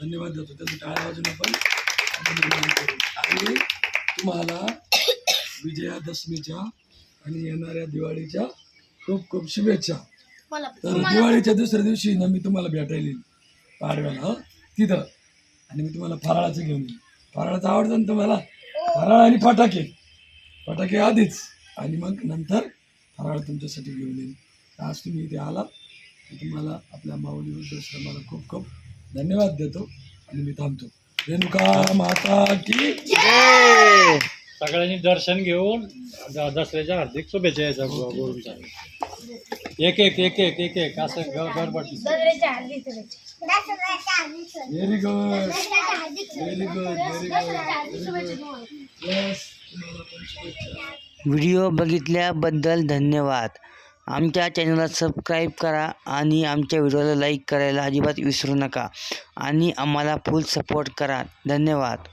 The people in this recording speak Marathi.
धन्यवाद देतो. त्याचं टाळ्या वाजून आपण अभिनंदन करू. आणि तुम्हाला विजयादशमीच्या आणि येणाऱ्या दिवाळीच्या खूप खूप शुभेच्छा. तर दिवाळीच्या दुसऱ्या दिवशी ना मी तुम्हाला भेटायला येईल पाडव्याला तिथं, आणि मी तुम्हाला फराळाचं घेऊन येईल. फराळाचं आवडतं ना तुम्हाला? फराळ आणि फटाके आधीच, आणि मग नंतर फराळ तुमच्यासाठी घेऊन येईल. आज तुम्ही इथे आलात, तुम्हाला आपल्या माऊली वृद्धाश्रमाला खूप खूप धन्यवाद देतो आणि मी थांबतो. रेणुका माता की जय. सगळ्यांनी दर्शन घेऊन दसऱ्याच्या हार्दिक शुभेच्छा यायचा गुरुच्या. एक एक एक एक एक एक असं गडबड. Very good very good very good. Yes, video बघितल्याबद्दल धन्यवाद. आमच्या चॅनलला सबस्क्राईब करा आणि आमच्या व्हिडिओला लाईक करायला अजिबात विसरू नका आणि आम्हाला फुल सपोर्ट करा. धन्यवाद.